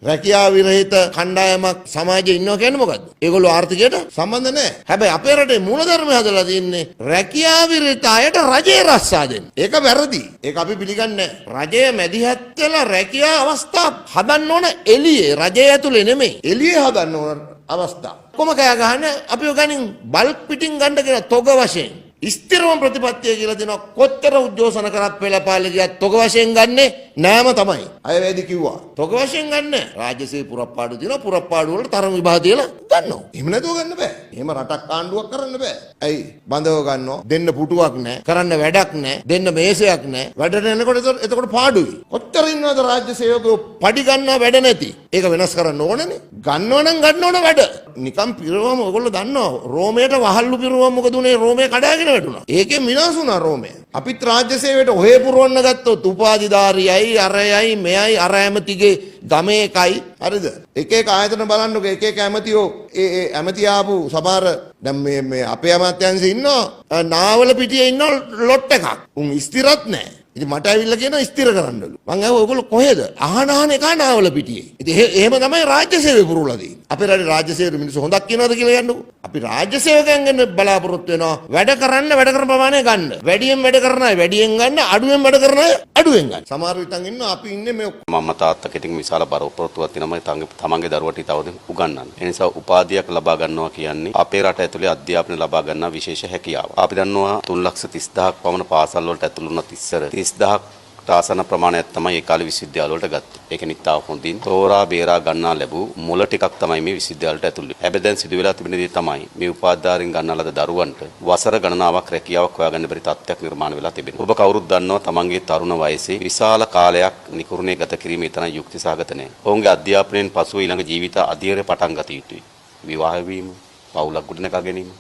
රැකියාව විරහිත කණ්ඩායමක් සමාජයේ ඉන්නවා කියන්නේ මොකද්ද? ඒගොල්ලෝ ආර්ථිකයට සම්බන්ධ නැහැ. හැබැයි අපේ රටේ මූලධර්මය හදලා තියෙන්නේ රැකියාව විරහිත අයට රජය රස්සා දෙන්න. ඒක වැරදි. ඒක අපි පිළිගන්නේ නැහැ. රජය මැදිහත් වෙලා රැකියාව අවස්ථා හදන්න ඕන එළියේ. රජය ඇතුලේ නෙමෙයි. එළියේ හදන්න ඕන අවස්ථා. කොහොම කෑ ගහන්න අපිව ගනින් බල්ක් පිටින් ගන්න කියන තොග වශයෙන්. ස්ථිරම ප්‍රතිපත්තිය කියලා දෙනවා. කොච්චර උද්ඝෝෂණ කරත් පෙළපාලි ගියත් තොග වශයෙන් ගන්නෙ නෑම තමයි. අයවැදි කිව්වා. තොග වශයෙන් ගන්න. රාජ්‍යසේවය පුරප්පාඩු දිනවා. පුරප්පාඩු වලට තරම විභාග දීලා ගන්නවා. එහෙම නැතුව ගන්න බෑ. එහෙම රටක් ආණ්ඩුවක් කරන්න බෑ. ඇයි? බඳව ගන්නවා. දෙන්න පුටුවක් නෑ. කරන්න වැඩක් නෑ. දෙන්න මේසයක් නෑ. වැඩට එනකොට එතකොට පාඩුයි. කොච්චර ඉන්නවද රාජ්‍ය සේවකයෝ පඩි ගන්නවා වැඩ නැති. ඒක වෙනස් කරන්න ඕනනේ. ගන්නව නම් ගන්න ඕන වැඩ. නිකම් පිරවම ඔයගොල්ලෝ දන්නවා. රෝමයට වහල්ලු පිරවම මොකද උනේ? රෝමේ කඩාගෙන වැටුණා. ඒකෙන් විනාශ වුණා රෝමය. අපිත් රාජ්‍ය සේවයට ඔහේ පුරවන්න ගත්තොත් උපාධිධාරියයි අරයයි මෙයයි අර ඇමතිගේ ගමේ එකයි හරිද? එක එක ආයතන බලන්නකෝ එක එක ඇමතියෝ ඒ ඇමති ආපු සමහර දැන් මේ අපේ අමාත්‍යාංශේ ඉන්නවා නාවල පිටියේ ඉන්න ලොට් එකක්. උන් ස්ථිරත් නැහැ. ඉතින් මට ඇවිල්ලා කියනවා ස්ථිර කරන්නලු. මං අහුවා ඔයගොල්ලෝ කොහෙද? අහන එක නාවල පිටියේ. ඉතින් එහෙම තමයි රාජ්‍ය සේවය පුරවලා තියෙන්නේ. අපේ රටේ රාජ්‍ය සේවය මිනිස්සු හොඳක් කියනවාද කියලා යන්නකෝ. අපි රාජ්‍ය සේවකයන්ගෙන් බලාපොරොත්තු වෙනවා වැඩ කරන්න වැඩ කරන ප්‍රමාණය ගන්න. වැඩියෙන් වැඩ කරන අය වැඩියෙන් ගන්න, අඩුවෙන් වැඩ කරන අය අඩුවෙන් ගන්න. සමහර විටන් ඉන්නවා අපි ඉන්නේ මේ මම තාත්තා කෙටින් විශාල බරපතලයක් තියෙනවා තමන්ගේ දරුවට තවද උගන්වන්න. ඒ නිසා උපාධියක් ලබා ගන්නවා කියන්නේ අපේ රට ඇතුලේ අධ්‍යාපනය ලබා ගන්න විශේෂ හැකියාවක්. අපි දන්නවා 3,30,000ක් පමණ පාසල් වලට ඇතුළු වුණත් ඉස්සර 30,000ක් ආසන ප්‍රමාණයක් තමයි ඒ කාලේ විශ්වවිද්‍යාල වලට ගත්තේ. ඒක නිතා හොඳින් තෝරා බේරා ගන්නා ලැබූ මුල ටිකක් තමයි මේ විශ්වවිද්‍යාලට ඇතුළු වෙන්නේ. හැබැයි දැන් සිදු වෙලා තිබෙන දේ තමයි මේ උපාධිධාරීන් ගන්නා ලද දරුවන්ට වසර ගණනාවක් රැකියාවක් හොයාගන්න බැරි තත්ත්වයක් නිර්මාණය වෙලා තිබෙනවා. ඔබ කවුරුත් දන්නවා තමන්ගේ තරුණ වයසේ විශාල කාලයක් නිකුරුණේ ගත කිරීමේ තරම් යුක්තිසහගත නැහැ. ඔවුන්ගේ අධ්‍යාපනයෙන් පසුව ඊළඟ ජීවිත අධීරේ පටන් ගත යුතුයි. විවාහ වීම, පවුලක් ගොඩනගා ගැනීම,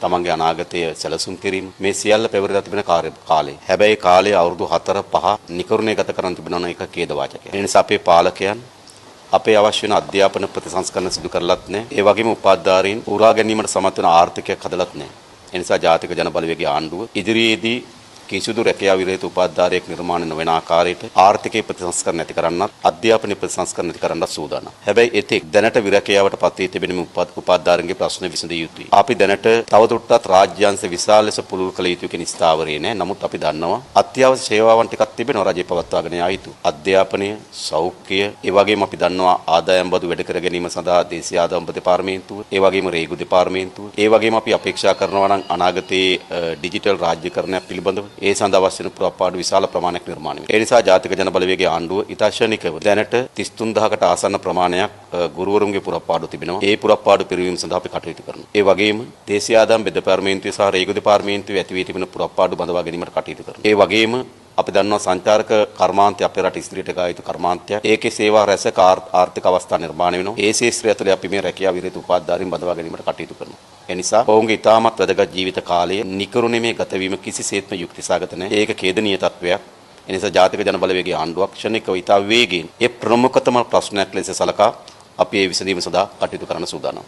තමන්ගේ අනාගතය සැලසුම් කිරීම මේ සියල්ල පෙරදලා තිබෙන කාලේ. හැබැයි කාලේ අවුරුදු 4-5 නිකරුණේ ගත කරන් තිබෙනවා නම් ඒක ඛේදවාචකයක්. ඒ නිසා අපේ පාලකයන් අපේ අවශ්‍ය වෙන අධ්‍යාපන ප්‍රතිසංස්කරණ සිදු කරලත් නැහැ. ඒ වගේම උපාධිධාරීන් උරා ගැනීමට සමත් වෙන ආර්ථිකයක් හදලත් නැහැ. ඒ නිසා ජාතික ජන බලවේගයේ ආණ්ඩුව ඉදිරියේදී කිසිදු රැකියාව විරහිත උපාධිධාරියෙක් නිර්මාණය නොවන ආකාරයට ආර්ථිකයේ ප්‍රතිසංස්කරණ ඇති කරන්නත් අධ්‍යාපනයේ ප්‍රතිසංස්කරණ ඇති කරන්නත් සූදානම්. හැබැයි එතෙක් දැනට විරැකියාවට පත් වී තිබෙන උපාධිධාරීන්ගේ ප්‍රශ්න විසඳිය යුතුයි. අපි දැනට තවදුරටත් රාජ්‍යාංශ විශාල ලෙස පුළුල් කළ යුතු කියන ස්ථාවරේ නැහැ. නමුත් අපි දන්නවා අත්‍යවශ්‍ය සේවාවන් ටිකක් තිබෙනවා රජය පවත්වාගෙන යා යුතු. අධ්‍යාපනය, සෞඛ්‍ය, ඒ වගේම අපි දන්නවා ආදායම් බදු වැඩ කර ගැනීම සඳහා දේශීය ආදායම් දෙපාර්තමේන්තුව, ඒ වගේම රේගු දෙපාර්තමේන්තුව, ඒ වගේම අපි අපේක්ෂා කරනවා නම් අනාගතයේ ඩිජිටල් රාජ්‍යකරණයක් පිළිබඳව ඒ සඳහා අවශ්‍ය වන පුරප්පාඩු විශාල ප්‍රමාණයක් නිර්මාණය වෙනවා. ඒ නිසා ජාතික ජන බලවේගයේ ආණ්ඩුව ඉතාශනිකව දැනට 33000කට ආසන්න ප්‍රමාණයක් ගුරුවරුන්ගේ පුරප්පාඩු තිබෙනවා. ඒ පුරප්පාඩු පිරිවීම සඳහා අපි කටයුතු කරනවා. ඒ වගේම දේශීය ආදායම් දෙපාර්තමේන්තුවේ සහ රේගු දෙපාර්තමේන්තුවේ ඇති වී තිබෙන පුරප්පාඩු බඳවා ගැනීමට කටයුතු කරනවා. ඒ වගේම අපි දන්නවා සංචාරක කර්මාන්තය අපේ රට ඉදිරියට ගා යුතු කර්මාන්තයක්. ඒකේ සේවා රැසක ආර්ථික අවස්ථා නිර්මාණය වෙනවා. ඒ ශාස්ත්‍රය ඇතුලේ අපි මේ රැකියාව විරහිත උපාධිධාරීන් බඳවා ගැනීමට කටයුතු කරනවා. ඒ නිසා ඔවුන්ගේ ඉතාමත් වැදගත් ජීවිත කාලයේ නිකරුණේ ගත වීම කිසිසේත්ම යුක්තිසහගත නැහැ. ඒක ඛේදනීය තත්වයක්. ඒ නිසා ජාතික ජන බලවේගයේ ආණ්ඩුවක් ක්ෂණිකව ඉතා වේගයෙන් ඒ ප්‍රමුඛතම ප්‍රශ්නයක් ලෙස සලකා අපි ඒ විසඳීම සඳහා කටයුතු කරන්න සූදානම්.